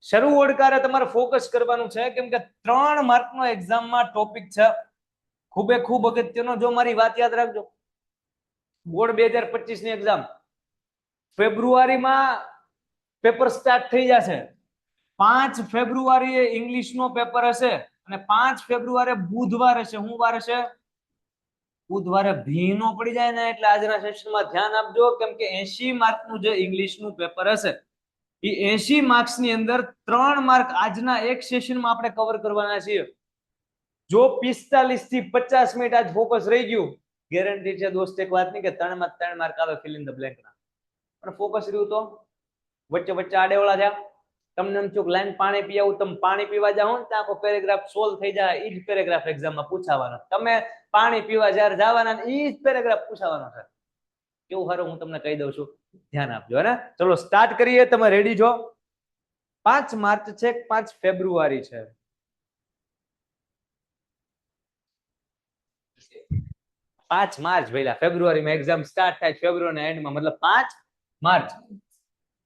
શરૂ ઓડકારે તમારે ફોકસ કરવાનું છે, કેમ કે 3 માર્કનો એક્ઝામમાં ટોપિક છે, ખૂબે ખૂબ અગત્યનો. જો મારી વાત યાદ રાખજો, બોર્ડ 2025 ની એક્ઝામ ફેબ્રુઆરીમાં પેપર સ્ટાર્ટ થઈ જશે. 5 ફેબ્રુઆરીએ ઇંગ્લિશનો પેપર હશે અને 5 ફેબ્રુઆરી બુધવાર હશે. શું વાર હશે? બુધવારે ભીનો પડી જાય ને એટલે આજના સેશનમાં ધ્યાન આપજો, કેમ કે 80 માર્કનું જે ઇંગ્લિશનું પેપર હશે એ 80 માર્ક્સની અંદર 3 માર્ક આજના એક સેશનમાં આપણે કવર કરવાના છીએ. જો 45 થી 50 મિનિટ આજ ફોકસ રહી ગયું, ગેરંટી છે દોસ્ત એક વાતની કે 3 માં 3 માર્ક આવે ફિલ ઇન ધ બ્લેન્ક ના. પણ ફોકસ રહ્યું તો વચ્ચે વચ્ચે આડેવળા થયા, તમને એમ થયું લાઈન પાણી પીવું, તમે પાણી પીવા જાઓ ને ત્યાં આખો પેરેગ્રાફ સોલ્વ થઈ જાય. એ જ પેરેગ્રાફ એક્ઝામમાં પૂછાવાનો. તમે પાણી પીવા જ્યારે જવાના એ જ પેરેગ્રાફ પૂછાવાનો છે. કેવું સારું હું તમને કહી દઉં છું, ધ્યાન આપજો ને. ચલો સ્ટાર્ટ કરીએ. તમે રેડી છો? 5 માર્ચ છે, 5 ફેબ્રુઆરી છે. 5 માર્ચ પહેલા ફેબ્રુઆરીમાં એક્ઝામ સ્ટાર્ટ થાય, ફેબ્રુઆરીના એન્ડમાં, મતલબ 5 માર્ચ.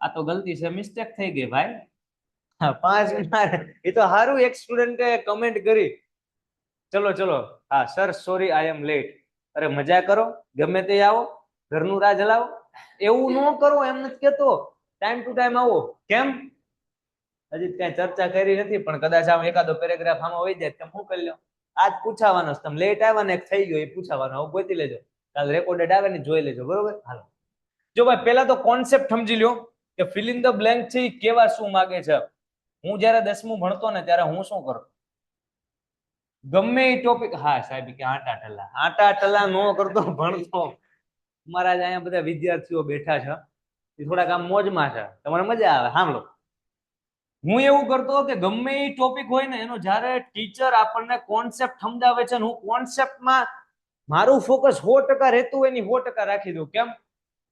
આ તો ગલતી છે, મિસ્ટેક થઈ ગઈ ભાઈ. 5 માર્ચ એ તો સારું એક સ્ટુડન્ટે કમેન્ટ કરી. ચલો ચલો, હા sir sorry I am late. અરે મજા કરો, ગમે તે આવો, ઘરનું રાજ હલાવો. એવું ન કરો, એમ નથી કેતો, ટાઈમ ટુ ટાઈમ આવો. કેમ? હજી કઈ ચર્ચા કરી નથી, પણ કદાચ આમ એકાદો પેરેગ્રાફ આમાં હોય જાય, તમે શું કરી લો? આજ પૂછાવાનો તમે લેટ આવ્યા ને, એક થઈ ગયો એ પૂછાવાનો, હવે ગોતી લેજો. કાલ રેકોર્ડેડ આવે ને જોઈ લેજો, બરોબર? હાલો જો ભાઈ, પેલા તો કોન્સેપ્ટ સમજી લો કે ફિલ ઇન ધ બ્લેન્ક છે એ કેવા શું માગે છે. હું જયારે 10મું ભણતો ને ત્યારે હું શું કરતો, ગમે એ ટોપિક, હા સાહેબ કે આટા ટલા નો કરતો, ભણતો. મારા અહીંયા બધા વિદ્યાર્થીઓ બેઠા છે, એ થોડાક આમ મોજમાં છે, તમારે મજા આવે સાંભળો. હું એવું કરતો કે ગમે એ ટોપિક હોય ને એનો જ્યારે ટીચર આપણને કોન્સેપ્ટ સમજાવે છે, હું કોન્સેપ્ટમાં મારું ફોકસ 100% રહેતું હોય ને 100% રાખી દઉં. કેમ?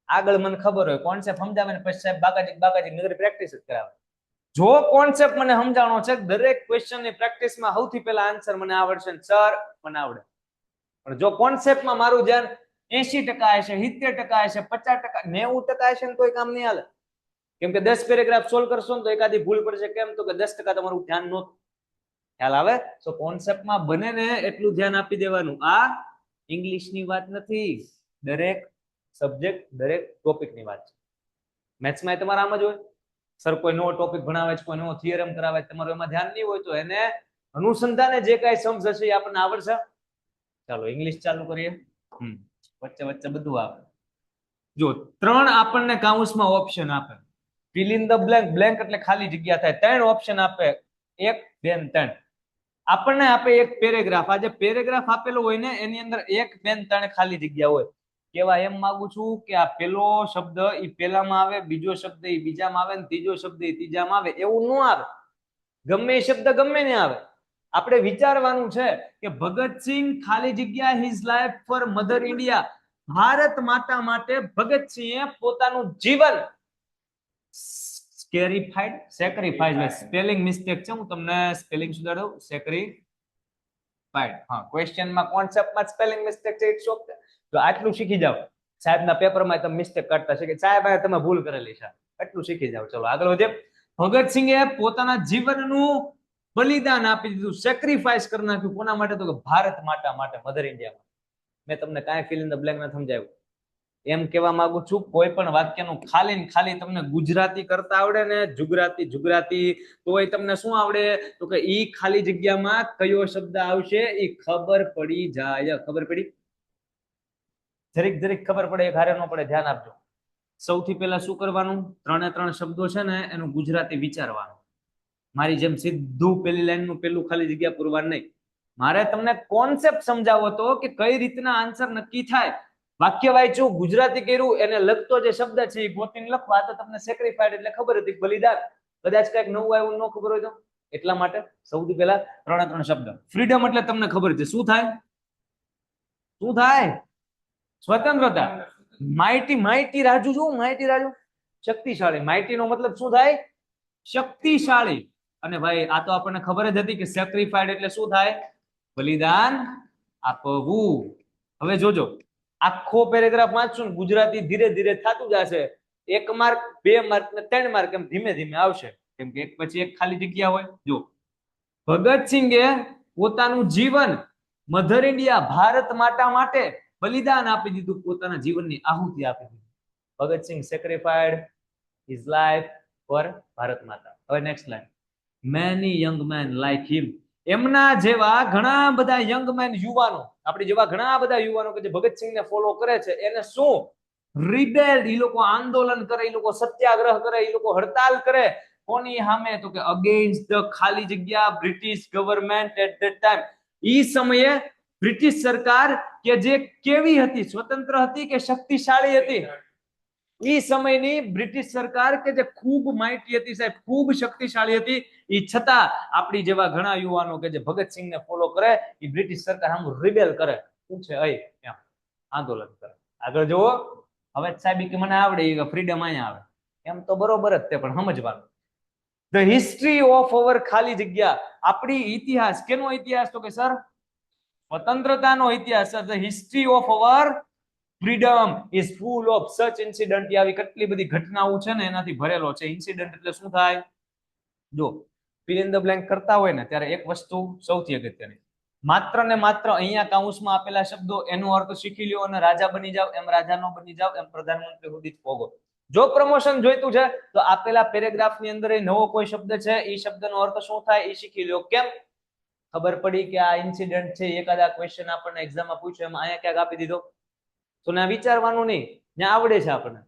આગળ મને ખબર હોય કોન્સેપ્ટ સમજાવે ને પછી સાહેબ બાકાજી નગર પ્રેક્ટિસ જ કરાવે. જો કોન્સેપ્ટ મને સમજાણો છે, દરેક ક્વેશ્ચનની પ્રેક્ટિસમાં સૌથી પહેલા આન્સર મને આવડશે ને સર મને આવડે. પણ જો કોન્સેપ્ટમાં મારું ધ્યાન 80% હશે, 70% હશે, 50%, 90% હશે ને કોઈ કામ નહીં હાલે. કેમ કે 10 પેરેગ્રાફ સોલ્વ કરશો ને તો એકાદી ભૂલ પડશે. કેમ? તો કે 10% તમારું ધ્યાન નો. ખ્યાલ આવે? સો કોન્સેપ્ટમાં બને ને એટલું ધ્યાન આપી દેવાનું. આ ઇંગ્લિશની વાત નથી, દરેક સબ્જેક્ટ દરેક ટોપિકની વાત છે. મેથ્સમાં તમારે આમ જ હોય, સર કોઈ નવો ટોપિક ભણાવે છે, કોઈ નવો થિયરમ કરાવે, તમારું એમાં ધ્યાન નહીં હોય તો એને અનુસંધાને જે કાંઈ સમજ હશે એ આપણને આવડશે. ચાલો ઇંગ્લિશ ચાલુ કરીએ. વચ્ચે વચ્ચે બધું આવે. જો 3 આપણને કાઉન્સમાં ઓપ્શન આપે, fill in the blank, blank એટલે ખાલી જગ્યા થાય. 3 ઓપ્શન આપે, 1 2 3. આપણને આપે એક પેરેગ્રાફ. આ જે પેરેગ્રાફ આપેલો હોય ને એની અંદર 1 2 3 ખાલી જગ્યા હોય. કેવા એમ માંગુ છું કે આ પેલો શબ્દ એ પેલામાં આવે, બીજો શબ્દ એ બીજામાં આવે, ત્રીજો શબ્દ એ ત્રીજામાં આવે. એવું ન આવે, ગમે એ શબ્દ ગમે ને આવે. આપણે વિચારવાનું છે કે ભગતસિંહ ખાલી જગ્યા his life four mother India, Bharat માતા માટે ભગતસિંહે પોતાનું જીવન સેક્રિફાઈસ, સ્પેલિંગ મિસ્ટેક છે, હું તમને સ્પેલિંગ સુધારું. સેક્રિફાઈડ, હા, ક્વેશ્ચનમાં કોન્સેપ્ટમાં સ્પેલિંગ મિસ્ટેક છે, ઇટ્સ ઓકે. તો આટલું શીખી જાવ. સાહેબના પેપરમાં તમે મિસ્ટેક કાઢતા છે કે સાહેબ તમે ભૂલ કરેલી છે, એટલું શીખી જાવ. ચલો આગળ વધીએ. ભગતસિંહે પોતાના જીવનનું બલિદાન આપી દીધું, સેક્રિફાઈસ કરી નાખ્યું. કોના માટે? તો કે ભારત માતા માટે, મધર ઇન્ડિયા. મેં તમને કાંઈ ફિલ ઇન ધ બ્લેન્ક ન સમજાવ્યું. એમ કહેવા માંગુ છું, કોઈ પણ વાક્યનું ખાલી ને ખાલી તમને ગુજરાતી કરતા આવડે ને, ગુજરાતી તોય તમને શું આવડે? તો કે ઈ ખાલી જગ્યામાં કયો શબ્દ આવશે એ ખબર પડી જાય. ખબર પડી? જરીક ખબર પડે, એક હારે ન પડે, ધ્યાન આપજો. સૌથી પહેલા શું કરવાનું? 3 શબ્દો છે ને એનું ગુજરાતી વિચારવાનું. મારી જેમ સીધું પેલી લાઈનનું પેલું ખાલી જગ્યા પૂરવાનું નહીં. મારે તમને કોન્સેપ્ટ સમજાવો તો કે કઈ રીતના આન્સર નક્કી થાય. વાક્ય વાંચ્યું, ગુજરાતી કર્યું, એને લગતો જે શબ્દ છે એ ગોતીને લખવા. તો તમને સેક્રિફાઈડ એટલે ખબર હતી, બલિદાન. કદાચ કઈક નવું આવ્યું ન ખબર હોય તો એટલા માટે સૌથી પહેલા 3 શબ્દ. ફ્રીડમ એટલે તમને ખબર છે શું થાય? શું થાય? સ્વતંત્રતા. માઇટી રાજુ, શું માઇટી રાજુ? શક્તિશાળી. માઇટી નો મતલબ શું થાય? શક્તિશાળી. અને ભાઈ આ તો આપણને ખબર જ હતી કે સેક્રિફાઈડ એટલે શું થાય? બલિદાન આપવું. હવે જોજો, આખો પેરેગ્રાફ વાંચશું ને ગુજરાતી ધીરે ધીરે થતું જશે. 1 માર્ક, 2 માર્ક ને 3 માર્ક એમ ધીમે ધીમે આવશે. કેમ કે એક પછી એક ખાલી જગ્યા હોય. જો ભગતસિંહે પોતાનું જીવન મધર ઇન્ડિયા ભારત માતા માટે બલિદાન આપી દીધું, પોતાના જીવનની આહુતિ આપી દીધી. Bhagat Singh sacrificed his life for Bharat Mata. હવે next line, many young men like him. એમના જેવા ઘણા બધા યંગ મેન, યુવાનો, આપણી જેવા ઘણા બધા યુવાનો કે જે ભગતસિંહને ફોલો કરે છે, એને શું રિબેલ, એ લોકો આંદોલન કરે, એ લોકો સત્યાગ્રહ કરે, એ લોકો હડતાલ કરે. કોની સામે? તો કે અગેન્સ્ટ ધ ખાલી જગ્યા British government at that time. ઈ સમયે બ્રિટિશ સરકાર કે જે કેવી હતી, સ્વતંત્ર હતી કે શક્તિશાળી હતી? ઈ સમયની બ્રિટિશ સરકાર કે જે ખૂબ માઇટી હતી સાહેબ, ખૂબ શક્તિશાળી હતી. ઈ છતાં આપણી જેવા ઘણા યુવાનો કે જે ભગતસિંહને ફોલો કરે, ઈ બ્રિટિશ સરકાર સામે રિબેલ કરે. શું છે? એમ આંદોલન કરે. આગળ જુઓ. હવે સાહેબ કે મને આવડે એ ફ્રીડમ અહીંયા આવે, એમ તો બરોબર જ તે, પણ સમજવાનું. ધ હિસ્ટ્રી ઓફ અવર ખાલી જગ્યા, આપણી ઇતિહાસ. કેનો ઇતિહાસ? તો કે સર સ્વતંત્રતાનો ઇતિહાસ. The history of our freedom is full of સચ ઇન્સિડન્ટ. આવી કેટલી બધી ઘટનાઓ છે ને એનાથી ભરેલો છે. ઇન્સિડન્ટ એટલે શું થાય? જો ફિલ ઇન ધ બ્લેન્ક કરતા હોય ને ત્યારે એક વસ્તુ સૌથી અગત્યની, માત્ર ને માત્ર અહીંયા કાઉન્સમાં આપેલા શબ્દો એનો અર્થ શીખી લ્યો અને રાજા બની જાવ. એમ રાજા નો બની જાવ, એમ પ્રધાનમંત્રી સુધી પોગો. જો પ્રમોશન જોઈતું છે તો આપેલા પેરેગ્રાફની અંદર નવો કોઈ શબ્દ છે, એ શબ્દનો અર્થ શું થાય એ શીખી લ્યો. કેમ? ખબર પડી કે આ ઇન્સિડન્ટ છે, એકાદા ક્વેશ્ચન આપણને એક્ઝામમાં પૂછ્યો, એમાં અહીંયા ક્યાંક આપી દીધો, તો ના વિચારવાનું નહીં, ત્યાં આવડે છે આપણને.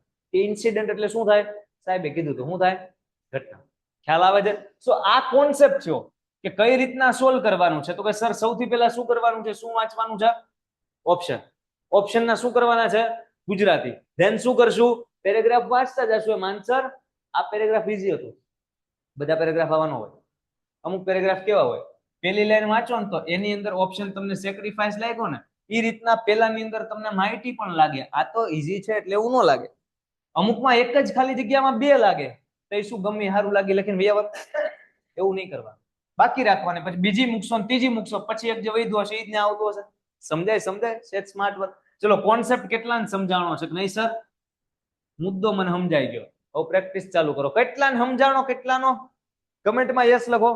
ઇન્સિડન્ટ એટલે શું થાય? સાહેબે કીધું તો શું થાય? ઘટના. ખ્યાલ આવે છે? સો આ કોન્સેપ્ટ છે કે કઈ રીતના સોલ્વ કરવાનું છે. તો કે સર સૌથી પહેલા શું કરવાનું છે? શું વાંચવાનું છે? ઓપ્શન. ઓપ્શનના શું કરવાના છે? ગુજરાતી. ધેન શું કરશું? પેરેગ્રાફ વાંચતા જશું. એમ આન્સર. આ પેરેગ્રાફ ઈઝી હતો, બધા પેરેગ્રાફ આવવાનો હોય. અમુક પેરેગ્રાફ કેવા હોય, પહેલી લાઈન વાંચો ને તો એની અંદર ઓપ્શન તમને સેક્રિફાઈસ લાગ્યો ને, એ રીતના પેલાની અંદર તમને માહિતી પણ લાગે. આ તો ઈઝી છે એટલે એવું ન લાગે. અમુકમાં એક જ ખાલી જગ્યામાં બે લાગે, તો એ શું ગમે સારું લાગે લખીને વ્યવહાર, એવું નહીં કરવાનું. બાકી રાખવાની, પછી બીજી મૂકશો ને ત્રીજી મૂકશો, પછી એક જે વૈધો હશે એ જ આવતો હશે. સમજાય? સમજાય? Set smart work. ચલો કોન્સેપ્ટ કેટલાને સમજાણો છે કે નહીં સર? મુદ્દો મને સમજાઈ ગયો. હવે પ્રેક્ટિસ ચાલુ કરો. કેટલાને સમજાણો? કેટલાનો? કમેન્ટમાં યસ લખો.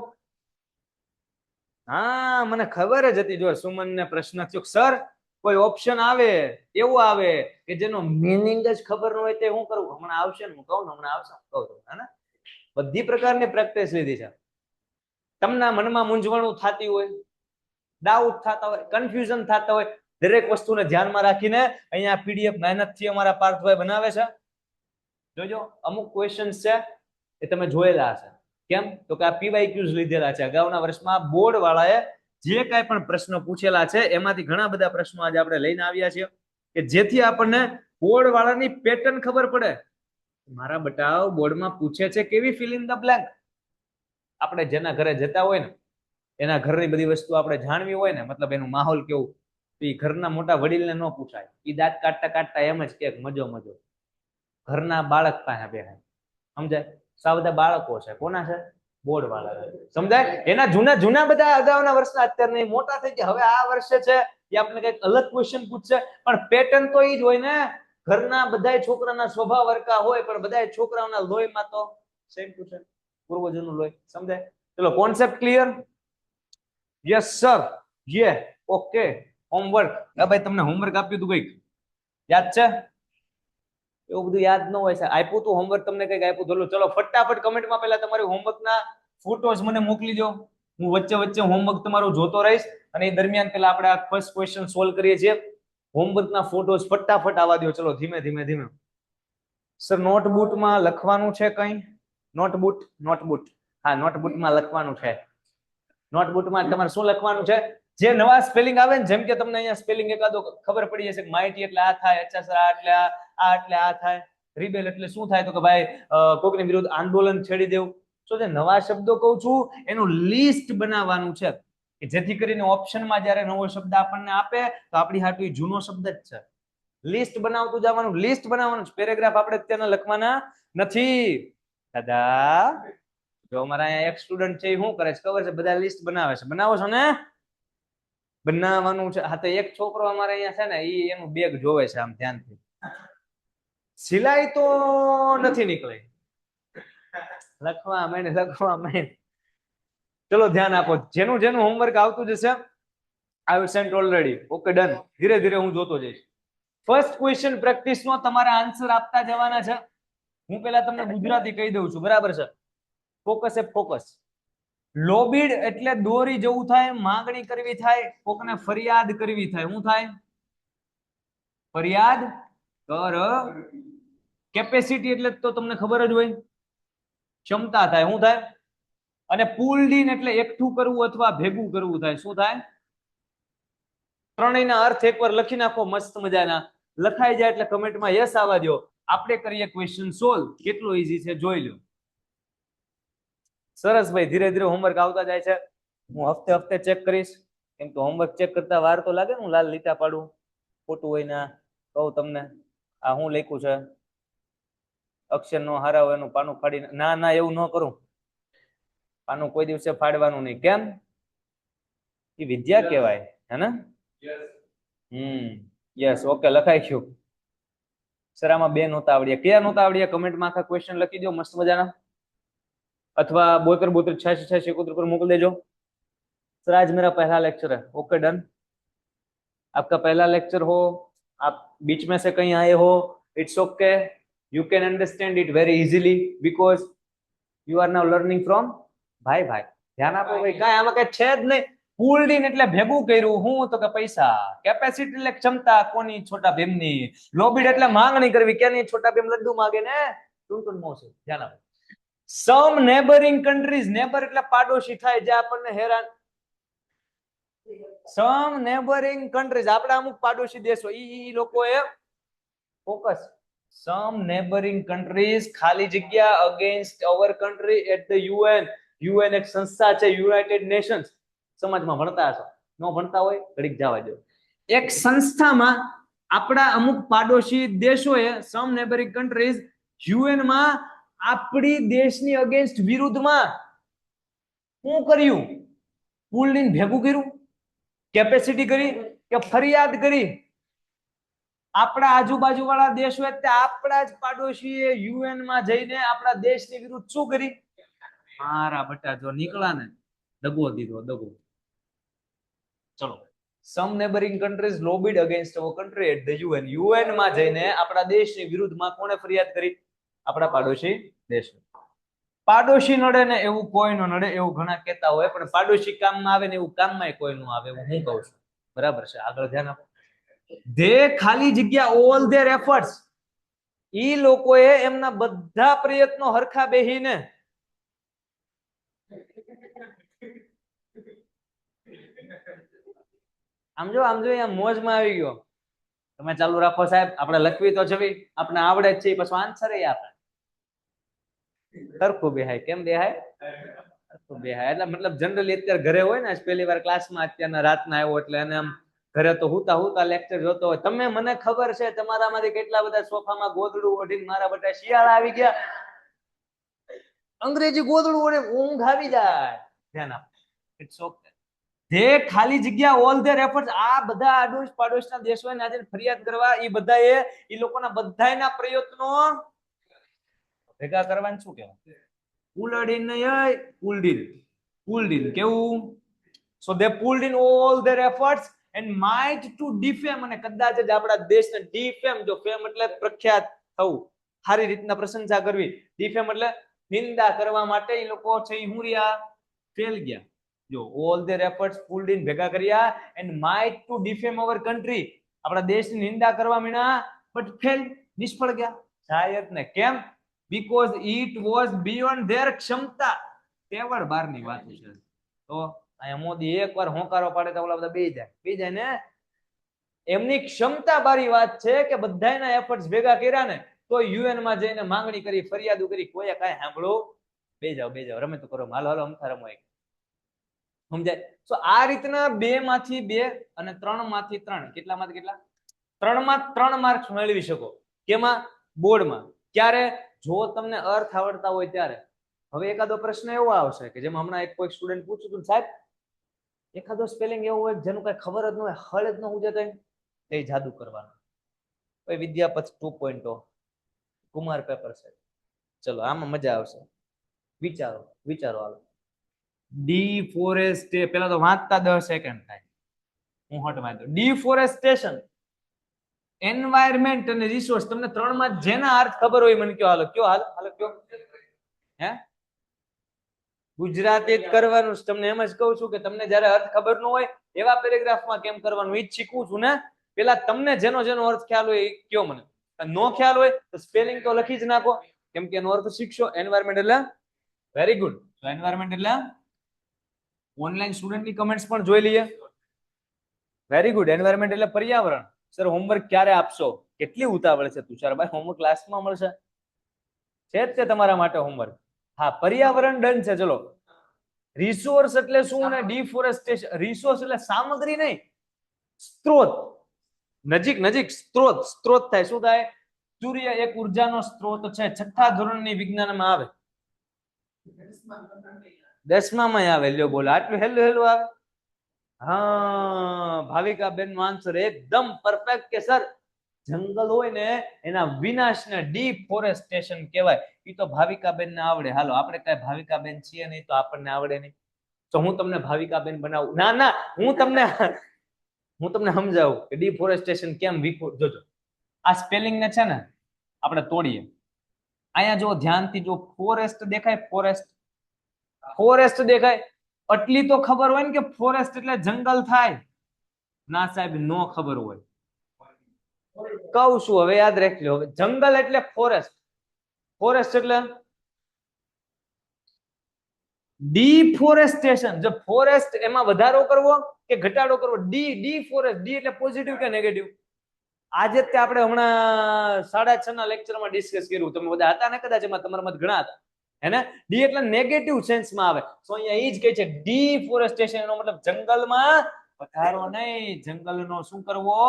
હા, મને ખબર જ હતી. જો સુમનને પ્રશ્ન થયો, સર કોઈ ઓપ્શન આવે એવું આવે કે જેનો મીનિંગ જ ખબર ન હોય તે હું કરું? હમણાં આવશે ને, હું કહું ને હમણાં આવશે, કહું તમને. બધી પ્રકારની પ્રેક્ટિસ લીધી છે. તમને મનમાં મૂંઝવણ થતી હોય, ડાઉટ થતા હોય, કન્ફ્યુઝન થતા હોય, દરેક વસ્તુને ધ્યાનમાં રાખીને અહીંયા પીડીએફ મહેનતથી અમારા પાર્થભાઈ બનાવે છે. જોજો અમુક ક્વેશ્ચન્સ છે એ તમે જોયેલા હશે. કેમ? તો કે આ પીવાયક્યુઝ લીધેલા છે અગાઉના વર્ષમાં. બોર્ડ વાળાએ જે કાંઈ પણ પ્રશ્નો પૂછેલા છે એમાંથી ઘણા બધા પ્રશ્નો આજે આપણે લઈને આવ્યા છીએ કે જેથી આપણને બોર્ડ વાળાની પેટર્ન ખબર પડે. મારા બટાવ બોર્ડમાં પૂછે છે કેવી ફિલ ઇન ધ બ્લેન્ક. આપણે જેના ઘરે જતા હોય ને એના ઘરની બધી વસ્તુ આપણે જાણવી હોય ને, મતલબ એનું માહોલ કેવું, એ ઘરના મોટા વડીલને ન પૂછાય. એ દાંત કાઢતા કાઢતા એમ જ કે મજો મજો. ઘરના બાળક પાસે બેહાય. સમજાય? સા બધા બાળકો છે, કોના છે? બોર્ડ વાળા. સમજાય? એના જૂના જૂના બધા અગાઉના વર્ષના અત્યારે મોટા થઈ ગયા, હવે આ વર્ષે છે એ આપણે કઈક અલગ ક્વેશ્ચન પૂછશે, પણ પેટર્ન તો એ જ હોય ને. ઘરના બધા છોકરાના સ્વભાવ હરકા હોય, પણ બધા છોકરાઓના લોહીમાં તો સેમ ટુ સેમ પૂર્વજોનું લોહી. સમજાય? ચલો કોન્સેપ્ટ ક્લિયર? Yes sir. યે ઓકે. હોમવર્ક. ભાઈ તમને હોમવર્ક આપ્યું હતું કઈક યાદ છે? એવું બધું યાદ ન હોય. આપ્યું તું હોમવર્ક તમને કઈક આપ્યું હતું? ચલો ફટાફટ કમેન્ટમાં પહેલા તમારી હોમવર્કના ફોટોસ મને મોકલી દો. હું વચ્ચે વચ્ચે હોમવર્ક તમારું જોતો રહીશ અને એ દરમિયાન પહેલા આપણે આ ફર્સ્ટ ક્વેશ્ચન સોલ્વ કરીએ છીએ. હોમવર્કના ફોટોસ ફટાફટ આવવા દો. ચલો ધીમે ધીમે ધીમે. સર નોટબુકમાં લખવાનું છે કઈ? નોટબુક. નોટબુક. હા, નોટબુકમાં લખવાનું છે. નોટબુકમાં તમારે શું લખવાનું છે? જે નવા સ્પેલિંગ આવે ને, જેમ કે તમને અહીંયા સ્પેલિંગ એકાદો ખબર પડી જશે કે માહિતી એટલે આ થાય, અચ્છા એટલે આ એટલે આ થાય, રિબેલ એટલે શું થાય? તો કે ભાઈ કોઈકની વિરુદ્ધ આંદોલન છેડી દેવું. તો જે નવા શબ્દો કહું છું એનું લિસ્ટ બનાવવાનું છે કે જેથી કરીને ઓપ્શનમાં જ્યારે નવો શબ્દ આપણને આપે તો આપણી હાટુ જૂનો શબ્દ જ છે. લિસ્ટ બનાવતું જવાનું. લિસ્ટ બનાવવાનું. પેરેગ્રાફ આપણે અત્યારે લખવાના નથી દાદા. જો અમારા અહીંયા એક સ્ટુડન્ટ છે એ શું કરે છે ખબર છે? બધા લિસ્ટ બનાવે છે. બનાવો છો ને? બનાવવાનું છે. હા, તો એક છોકરો અમારે અહીંયા છે ને, એ એનું બેગ જોવે છે આમ ધ્યાનથી. સિલાઈ તો નથી નીકળી. લખવા માંડ. ચલો ધ્યાન આપો, જેનું જેનું હોમવર્ક આવતું જશે I will sent already. Okay done. ધીરે ધીરે હું જોતો જઈશ. ફર્સ્ટ ક્વેશ્ચન પ્રેક્ટિસ નો તમારે આન્સર આપતા જવાના છે. હું પેલા તમને ગુજરાતી કહી દઉં છું, બરાબર છે? ફોકસ એ ફોકસ. લોબીડ એટલે દોરી જવું થાય, માંગણી કરવી થાય, કોકને ફરિયાદ કરવી થાય. શું થાય? ફરિયાદ કર. કેપેસિટી એટલે તો તમને ખબર જ હોય, ક્ષમતા થાય. શું થાય? અને પુલ્ડ ઇન એટલે એકઠું કરવું અથવા ભેગું કરવું થાય. શું થાય? ત્રણેયના અર્થ એકવાર લખી નાખો મસ્ત મજાના. લખાઈ જાય એટલે કમેન્ટમાં યસ આવવા દો. આપણે કરીએ ક્વેશ્ચન સોલ્વ. કેટલો ઈઝી છે જોઈ લો. સરસ ભાઈ, ધીરે ધીરે હોમવર્ક આવતા જાય છે. હું હફતે હફતે ચેક કરીશ, કેમ કે હોમવર્ક ચેક કરતા વાર તો લાગે ને. હું લાલ લીટા પાડું, ખોટું હોય ના કહું તમને. આ હું લખ્યું છે, અક્ષર નો હારા હોય એનું પાનું ફાડી ના ના એવું ન કરું. પાનું કોઈ દિવસે ફાડવાનું નહીં. કેમ? એ વિદ્યા કહેવાય, હે ને? યસ. ઓકે, લખાઈ ગયું. સર આમાં 2 નહોતા આવડ્યા. કયા નહોતા આવડ્યા? કમેન્ટમાં આખા ક્વેશ્ચન લખી દો મસ્ત મજાના, અથવા 72 72 86 86 71 पर मोकल देजो. सर आज मेरा पहला लेक्चर है. Okay done. आपका पहला लेक्चर हो, आप बीच में से कहीं आए हो, it's okay. You can understand it very easily because you are now learning from भाई. ધ્યાન આપો ભાઈ. કાંઈ આમાં કઈ છે જ નહીં. પુલ્ડ ઇન એટલે ભેગું કર્યું. હું તો કે પૈસા. કેપેસિટી એટલે ક્ષમતા. કોની? છોટા ભીમની. લોબીડ એટલે માંગણી કરવી. કેની? છોટા ભીમ લડ્ડુ માગે ને ટુનટુન મોસે. ધ્યાન આપો. સમ નેબરિંગ કન્ટ્રીઝ. નેબર એટલે પાડોશી થાય, જે આપણને હેરાન. સમ નેબરિંગ કન્ટ્રીઝ આપણા અમુક પાડોશી દેશો, ઈ લોકોએ ફોકસ. સમ નેબરિંગ કન્ટ્રીઝ ખાલી જગ્યા against our country at the UN. UN એક સંસ્થા છે, યુનાઇટેડ નેશન્સ. સમાજમાં ભણતા હશો, ન ભણતા હોય ઘડીક જવા દો. એક સંસ્થામાં આપણા અમુક પાડોશી દેશોએ, સમ નેબરિંગ કન્ટ્રીઝ, યુએન માં આપણી દેશની અગેન્સ્ટ વિરુદ્ધમાં શું કર્યું? પુલ્ડ ઇન ભેગું કર્યું, કેપેસિટી કરી કે ફરિયાદ કરી? આપણા આજુબાજુ વાળા દેશો એટલે આપણા જ પાડોશીએ યુએન માં જઈને આપણા દેશની વિરુદ્ધ શું કરી? મારા બટા જો નીકળા ને દગો દીધો, દગો. ચલો, some neighbouring countries lobbied against our country at the UN. UN માં જઈને આપણા દેશની વિરુદ્ધમાં કોણે ફરિયાદ કરી? આપણા પાડોશી દેશ. પાડોશી નડે ને એવું કોઈ નો નડે એવું ઘણા કહેતા હોય, પણ પાડોશી કામમાં આવે ને એવું કામમાં કોઈ નું આવે, હું કહું છું. બરાબર છે? આગળ ધ્યાન આપો. ધે ખાલી જગ્યા ઓલ ધેર એફર્ટ્સ. ઈ લોકોએ એમના બધા પ્રયત્નો હરખા બેહીને આમ જો અહીંયા મોજમાં આવી ગયો. તમે ચાલુ રાખો સાહેબ, આપણે લખવી તો જવી, આપણે આવડે જ છે, પછી આન્સર એ આપણે સરખું બેહાય. કેમ બેહાય? સરખું બેહાય. એટલે મતલબ જનરલી અત્યારે ઘરે હોય ને, પહેલી વાર ક્લાસમાં અત્યારના રાતના આવ્યો એટલે એને આમ ઘરે તો હુતા લેક્ચર જોતો હોય. તમે, મને ખબર છે તમારામાંથી કેટલા બધા સોફામાં ગોદડું ઓઢીને મારા બટા શિયાળા આવી ગયા, અંગ્રેજી ગોદડું ઓઢે ઊંઘ આવી જાય. ધ્યાન આપો. It's okay. જે ખાલી જગ્યા ઓલ ધેર એફર્ટ્સ. આ બધા આડોશ પાડોશના દેશોને આજે ફરિયાદ કરવા, એ બધાએ એ લોકોના બધાયના પ્રયત્નો ભેગા કરવાનું શું કહેવાય? પુલ્ડ ઇન નહીં, પુલ્ડ ઇન. પુલ્ડ ઇન કેવું? So they pulled in all their efforts and might to defame. અને કદાચ જ આપણા દેશને ડિફેમ, જો ફેમ એટલે પ્રખ્યાત થવું, સારી રીતના પ્રશંસા કરવી, ડિફેમ એટલે નિંદા કરવા માટે એ લોકો છે ઈ હુરિયા ફેલ ગયા. જો all their efforts pulled in ભેગા કર્યા and might to defame our country. આપણા દેશની નિંદા કરવા મીણા, બટ ફેલ, નિષ્ફળ ગયા. શાયદ ને કેમ? because it was beyond their ક્ષમતા. તેવડ બારની વાત છે. તો અહીંયા મોદી એકવાર હોંકારો પાડે તો ઓલા બધા બે જાય ને. એમની ક્ષમતા બારી વાત છે કે બધાયના એફર્ટ્સ ભેગા કર્યા ને તો યુએન માં જઈને માંગણી કરી, ફરિયાદો કરી, કોઈએ કાંઈ સાંભળો. બે જાઓ રમે તો કરો, હાલો અમથા રમો. સમજાય? તો આ રીતના 2 માંથી 2 અને 3 માંથી 3, કેટલામાંથી કેટલા? 3 માં 3 માર્ક્સ મેળવી શકો. કેમાં? બોર્ડમાં. ક્યારે? જો તમને અર્થ આવડતા હોય ત્યારે. હવે એકાદો પ્રશ્ન એવો આવશે કે જેમાં હમણાં એક કોઈ સ્ટુડન્ટ પૂછ્યું હતું, સાહેબ એકાદો સ્પેલિંગ એવો હોય જેનું કઈ ખબર જ ન હોય, હળ જ ન ઉજે, એ જાદુ કરવાનું. વિદ્યાપત 2.0 કુમાર પેપર છે. ચલો આમાં મજા આવશે. વિચારો વિચારો હાલો. ડિફોરેસ્ટે પેલા તો વાંચતા 10 સેકન્ડ થાય. હું હટ વાંચો. ડિફોરેસ્ટેશન, એન્વાયરમેન્ટ અને રિસોર્સ. તમને ત્રણમાં જેના અર્થ ખબર હોય મને કયો. હાલો કયો, હાલો હાલો કયો. હે ગુજરાતી જ કરવાનું. તમને એમ જ કહું છું કે તમને જ્યારે અર્થ ખબર ન હોય એવા પેરેગ્રાફમાં કેમ કરવાનું એ જ શીખવું છું ને. પેલા તમને જેનો જેનો અર્થ ખ્યાલ હોય એ કયો મને. નો ખ્યાલ હોય તો સ્પેલિંગ તો લખી જ નાખો, કેમ કે એનો અર્થ શીખશો. એન્વાયરમેન્ટ એટલે વેરી ગુડ. તો એન્વાયરમેન્ટ એટલે ઓનલાઈન સ્ટુડન્ટની કમેન્ટ્સ પણ જોઈ લઈએ. Very good. એન્વાયરમેન્ટ એટલે પર્યાવરણ. સર હોમવર્ક ક્યારે આપશો? કેટલી ઉતાવળ છે તુષારભાઈ? હોમવર્ક ક્લાસમાં મળશે. છે જ તે તમારા માટે હોમવર્ક. હા, પર્યાવરણ ડન છે. ચલો, રિસોર્સ એટલે શું ને ડિફોરેસ્ટેશન. રિસોર્સ એટલે સામગ્રી નહીં, સ્ત્રોત. નજીક નજીક. સ્ત્રોત. સ્ત્રોત થાય શું થાય? સૂર્ય એક ઉર્જાનો સ્ત્રોત છે. છઠ્ઠા ધોરણની વિજ્ઞાનમાં આવે. 10માં આવે. લ્યો બોલો, આટલું હેલું હેલું આવે. હા, ભાવિકા બેન નો આન્સર એકદમ પરફેક્ટ કે સર જંગલ હોય ને એના વિનાશને ડિફોરેસ્ટેશન કહેવાય. એ તો ભાવિકા બેન ને આવડે. હાલો, આપણે કઈ ભાવિકા બેન છીએ નહીં તો આપણને આવડે નહીં. તો હું તમને ભાવિકા બેન બનાવું? ના ના, હું તમને સમજાવું કે ડિફોરેસ્ટેશન કેમ. જોજો આ સ્પેલિંગ ને છે ને આપણે તોડીએ. અહીંયા જો ધ્યાનથી જો, ફોરેસ્ટ દેખાય? ફોરેસ્ટ, ફોરેસ્ટ દેખાય? આટલી તો ખબર હોય ને કે ફોરેસ્ટ એટલે જંગલ થાય. ના સાહેબ, નો ખબર હોય. કહું છું હવે યાદ રાખજો. હવે જંગલ એટલે ફોરેસ્ટ. ફોરેસ્ટ એટલે ડિફોરેસ્ટેશન. જો ફોરેસ્ટ એમાં વધારો કરવો કે ઘટાડો કરવો. ડિફોરેસ્ટ. ડી એટલે પોઝિટિવ કે નેગેટિવ? આજે જ આપણે હમણાં 6:30 ના લેક્ચરમાં ડિસ્કસ કર્યું. તમે બધા હતા ને કદાચ, એમાં તમારા ઘણા હતા. હેને? ડી એટલે નેગેટિવ સેન્સમાં આવે. તો અહીંયા એ જ કહે છે ડિફોરેસ્ટેશન. એનો મતલબ જંગલમાં વધારો નહીં, જંગલનો શું કરવો?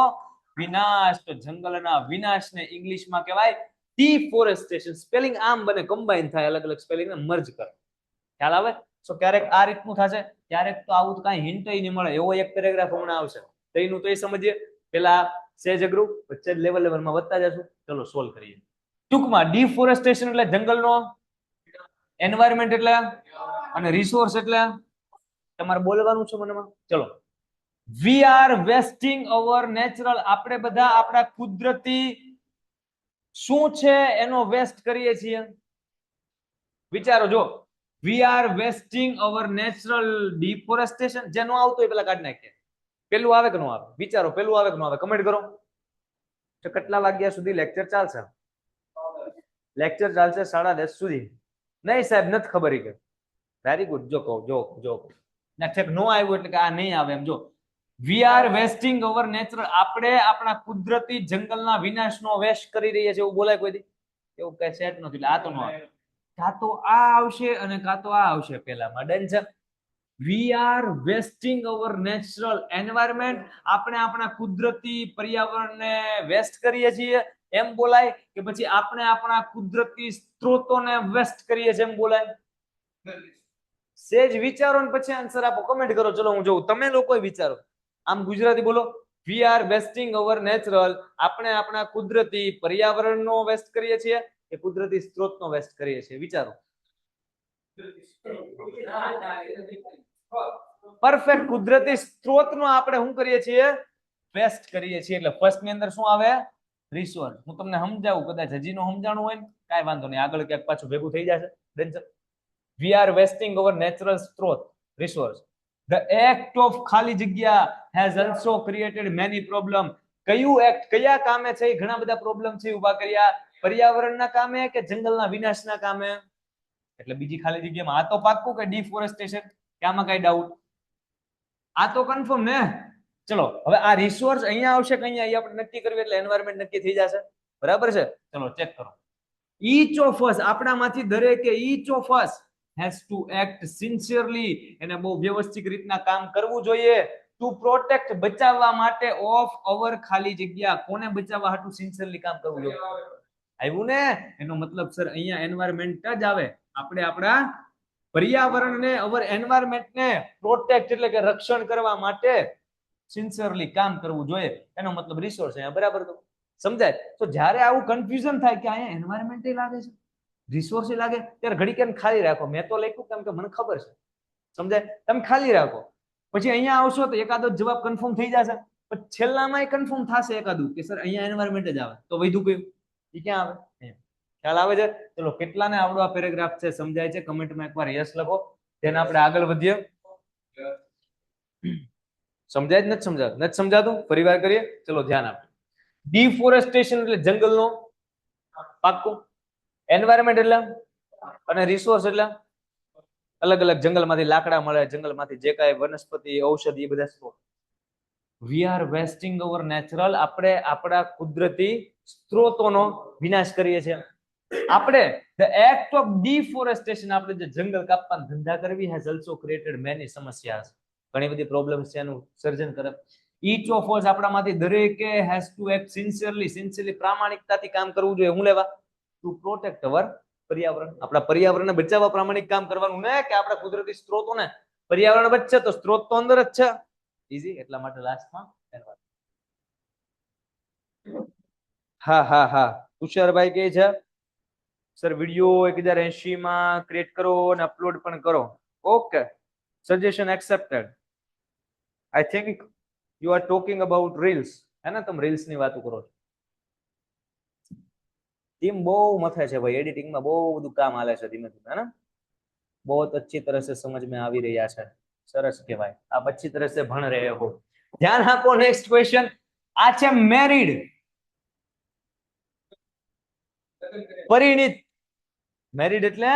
વિનાશ. તો જંગલના વિનાશને ઇંગ્લિશમાં કહેવાય ડિફોરેસ્ટેશન. સ્પેલિંગ આમ બને, કમ્બાઈન થાય, અલગ અલગ સ્પેલિંગ ને મર્જ કરે. ખ્યાલ આવે? તો ક્યારેક આ રીતનું થશે, ક્યારેક તો આવું કઈ હિન્ટ નહીં મળે. એવો એક પેરેગ્રાફ હમણાં આવશે તો એનું તો એ સમજીએ. પેલા સેજ અઘરું, વચ્ચે લેવલમાં વધતા જશું. ચલો સોલ્વ કરીએ. ટૂંકમાં ડિફોરેસ્ટેશન એટલે જંગલનો, એન્વાયરમેન્ટ એટલે, અને રિસોર્સ એટલે તમારે બોલવાનું છે મનમાં. ચલો, we are wasting our natural. આપણે બધા આપણા કુદરતી શું છે એનો વેસ્ટ કરીએ છીએ. વિચારો. જો we are wasting our natural deforestation. જે નો આવતો હોય પેલા કાઢી નાખીએ. પેલું આવે કે નો આવે? વિચારો, પેલું આવે કે નો આવે? કમેન્ટ કરો. તો કેટલા વાગ્યા સુધી લેક્ચર ચાલશે? લેક્ચર ચાલશે 10:30 સુધી. નહીં સાહેબ, નથી ખબર કે. Very good. જો કહો, જો ના ઠેક નો આવ્યું એટલે કે આ નહીં આવે એમ. જો we are wasting our natural. આપણે આપણા કુદરતી જંગલના વિનાશનો વેસ્ટ કરી રહ્યા છે. એવું બોલાય કોઈ દી? એવું કઈ સેટ નથી. એટલે આ તો નો આવે. કાં તો આ આવશે અને કાં તો આ આવશે પેલામાં. ડન છે. We are wasting our natural environment. આપણે આપણા કુદરતી પર્યાવરણને વેસ્ટ કરીએ છીએ એમ બોલાય, કે પછી આપણે આપણા કુદરતી સ્ત્રોતોને વેસ્ટ કરીએ છીએ એમ બોલાય? સેજ વિચારો ને પછી આન્સર આપો. કમેન્ટ કરો. ચલો હું જોઉં. તમે લોકો વિચારો. આમ ગુજરાતી બોલો. We are wasting our natural. આપણે આપણા કુદરતી પર્યાવરણનો વેસ્ટ કરીએ છીએ કે કુદરતી સ્ત્રોતનો વેસ્ટ કરીએ છીએ? વિચારો. પરફેક્ટ. કુદરતી સ્ત્રોતનો આપણે શું કરીએ છીએ? વેસ્ટ કરીએ છીએ. એટલે ફર્સ્ટ ની અંદર શું આવે? રિસોર્સ. હું તમને સમજાવું, કદાચ હજી નો સમજાણું હોય ને કાંઈ વાંધો નહીં, આગળ ક્યાંક પાછું ભેગું થઈ જશે. We are wasting our natural સ્ત્રોત, રિસોર્સ. The act of ખાલી જગ્યા has also created many problem. કયું એક્ટ, કયા કામે છે ઘણા બધા પ્રોબ્લેમ છે ઉભા કર્યા? પર્યાવરણના કામે કે જંગલના વિનાશના કામે? એટલે બીજી ખાલી જગ્યામાં આ તો પાક્કું કે ડિફોરેસ્ટેશન, કે આમાં કઈ ડાઉટ? આ તો કન્ફર્મ ને? ચલો હવે આ રિસોર્સ અહીંયા આવશે કે અહીંયા, આપણે નક્કી કરવી એટલે એન્વાયરમેન્ટ નક્કી થઈ જશે. બરાબર છે? ચલો ચેક કરો. ઈચ ઓફ અસ, આપણામાંથી દરેકે, inch of us has to act sincerely. એને બહુ વ્યવસ્થિત રીતના કામ કરવું જોઈએ. ટુ પ્રોટેક્ટ, બચાવવા માટે, ઓફ અવર ખાલી જગ્યા. કોને બચાવવા હાટુ સિન્સિયરલી કામ કરવું જોઈએ? આવ્યું ને? એનો મતલબ સર અહીંયા એન્વાયરમેન્ટ જ આવે. આપણે આપણા પર્યાવરણને, અવર એન્વાયરમેન્ટને પ્રોટેક્ટ એટલે કે રક્ષણ કરવા માટે સિન્સિયરલી કામ કરવું જોઈએ. એનો મતલબ રિસોર્સ અહીંયા. બરાબર? તો સમજાય? તો જ્યારે આવું કન્ફ્યુઝન થાય કે અહીંયા એન્વાયરમેન્ટ લાગે છે, રિસોર્સ લાગે ત્યારે ઘડી કેમ ખાલી રાખો. મેં તો લખ્યું કેમ કે મને ખબર છે, સમજાય? તમે ખાલી રાખો, પછી અહીંયા આવશો તો એકાદો જવાબ કન્ફર્મ થઈ જશે, પછી છેલ્લામાં કન્ફર્મ થશે એકાદું કે સર અહીંયા એન્વાયરમેન્ટ જ આવે, તો વૈધું કયું એ ક્યાં આવે? ખ્યાલ આવે છે? ચલો કેટલાને આવડો આ પેરેગ્રાફ છે, સમજાય છે? કમેન્ટમાં એકવાર યસ લખો, તેને આપણે આગળ વધીએ. સમજાય જ નથી? સમજાતું નથી? સમજાતું? ફરી વાર કરીએ, ચલો ધ્યાન આપો. ડિફોરેસ્ટેશન એટલે જંગલનો પાક્કું, એન્વાયરમેન્ટ એટલે અને રિસોર્સ એટલે અલગ અલગ જંગલમાંથી લાકડા મળે, જંગલમાંથી જે કાંઈ વનસ્પતિ ઔષધિ એ બધા સ્ત્રોત. We are wasting our natural, આપણે આપણા કુદરતી સ્ત્રોતોનો વિનાશ કરીએ છીએ. આપણે ધ એક્ટ ઓફ ડિફોરેસ્ટેશન, આપણે જે જંગલ કાપવાના ધંધા કરવી હેઝ ઓલસો ક્રિએટેડ મેની સમસ્યાસ, ઘણી બધી પ્રોબ્લેમ્સ છે એનું સર્જન કરે. ઈચ ઓફ અસ, આપણામાંથી દરેકે હેઝ ટુ એક્ટ સિન્સિયરલી પ્રામાણિકતાથી કામ કરવું જોઈએ. હું લેવા? ટુ પ્રોટેક્ટ અવર પર્યાવરણ, આપણા પર્યાવરણને બચાવવા પ્રામાણિક કામ કરવાનું, ને કે આપણા કુદરતી સ્ત્રોતોને, પર્યાવરણ બચશે તો સ્ત્રોત તો અંદર જ છે. ઈઝી. એટલા માટે લાસ્ટમાં હા હા હા તુષારભાઈ કહે છે સર વિડિયો 1080 માં ક્રિએટ કરો અને અપલોડ પણ કરો. Okay, suggestion accepted. I think you are talking about reels, હે ને? તમે રીલ્સ ની વાતો કરો છો. ટીમ બહુ મથે છે ભાઈ, એડિટિંગમાં બહુ બધું કામ હાલે છે ધીમે ધીમે, है ना? बहुत अच्छी तरह से समझ में આવી રહ્યા છે. સરસ કહેવાય. आप अच्छी तरह से ભણ रहे हो. ધ્યાન આપો. નેક્સ્ટ ક્વેશ્ચન આ છે મેરીડ, પરિણીત. મેરીડ એટલે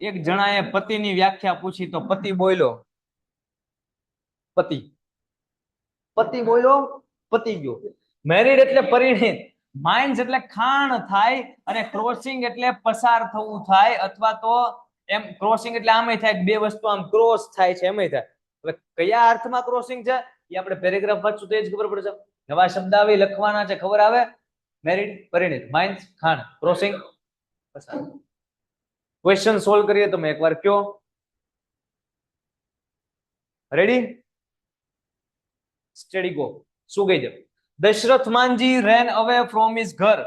એક જણાએ પતિની વ્યાખ્યા પૂછી તો પતિ બોલ્યો, પતિ. પતિ બોલ્યો, પતિ ગયો. મેરીડ એટલે પરિણીત. માઇન્સ એટલે ખાણ થાય, અને ક્રોસિંગ એટલે પસાર થવું થાય, અથવા તો એમ ક્રોસિંગ એટલે આમે થાય બે વસ્તુ આમ ક્રોસ થાય છે, એમય થાય. હવે કયા અર્થમાં ક્રોસિંગ છે એ આપણે પેરેગ્રાફ વાંચશું તો જ ખબર પડશે. નવા શબ્દાવલી લખવાના છે, ખબર આવે? મેરીડ, પરિણીત, માઇન્સ, ખાણ, ક્રોસિંગ, પસાર. ક્વેશ્ચન સોલ્વ કરીએ તમે એકવાર કયો. રેડી? Study go. શું કહી દે? દશરથ માનજી રેન અવે ફ્રોમ હિઝ ઘર.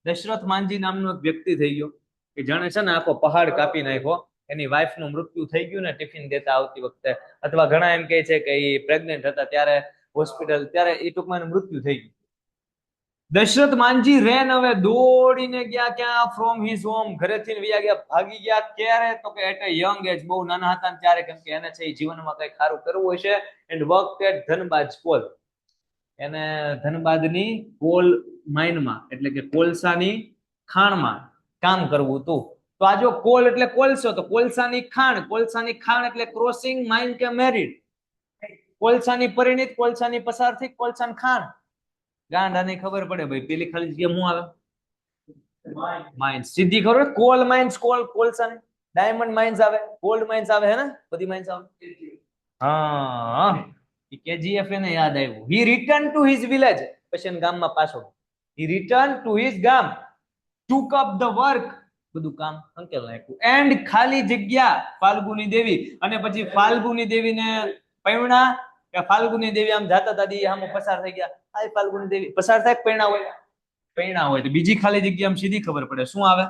દશરથ માનજી નામનો એક વ્યક્તિ થઈ ગયો કે જાણે છે ને આખો પહાડ કાપી નાખ્યો. એની વાઈફ નું મૃત્યુ થઈ ગયું ને ટિફિન દેતા આવતી વખતે, અથવા ઘણા એમ કહે છે કે એ પ્રેગ્નેન્ટ હતા ત્યારે હોસ્પિટલ, ત્યારે એ ટૂંકમાં મૃત્યુ થઈ ગયું. દશરથ માનજી રેન અવે, દોડીને ગયા ક્યાં? ફ્રોમ હિઝ હોમ, ઘરેથી વયા ગયા, ભાગી ગયા. ક્યારે? તો કે એટ અ યંગ એજ, બહુ નાના હતા ત્યારે, કેમ કે એને છે એ જીવનમાં કઈ સારું કરવું હોય છે. And work at Dhanbad coal, એને ધનબાદની કોલ માઇનમાં એટલે કે કોલસાની ખાણમાં કામ કરવું હતું. તો આ જો કોલ એટલે કોલસો, તો કોલસાની ખાણ, કોલસાની ખાણ એટલે ક્રોસિંગ, માઇન કે મેરીડ. કોલસાની પરિણીત, કોલસાની પસાર થઈ, કોલસાની ખાણ. ગાંડાને ખબર પડે ભાઈ, પેલી ખાલી જગ્યા હું આવે? માઇન્સ. સીધી ખબર? કોલ માઇન્સ, કોલ, કોલસાની. ડાયમંડ માઇન્સ આવે, ગોલ્ડ માઇન્સ આવે, હે ને? બધી માઇન્સ આવે. હા, કેજીએફ એને યાદ આવ્યું. He return to his village, પછી ગામમાં પાછો. હી રિટર્ન ટુ હિઝ ગામ, ટુક અપ ધ વર્ક, બધું કામ અંકેલ નાખ્યું. એન્ડ ખાલી જગ્યા ફાલ્ગુની દેવી, અને પછી ફાલ્ગુની દેવીને પૈણા કે ફાલ્ગુની દેવી આમ જાતા દાદી આમ પસાર થઈ ગયા. આ ફાલ્ગુની દેવી પસાર થાય, પૈણા હોય, પૈણા હોય તો બીજી ખાલી જગ્યા આમ સીધી ખબર પડે શું આવે?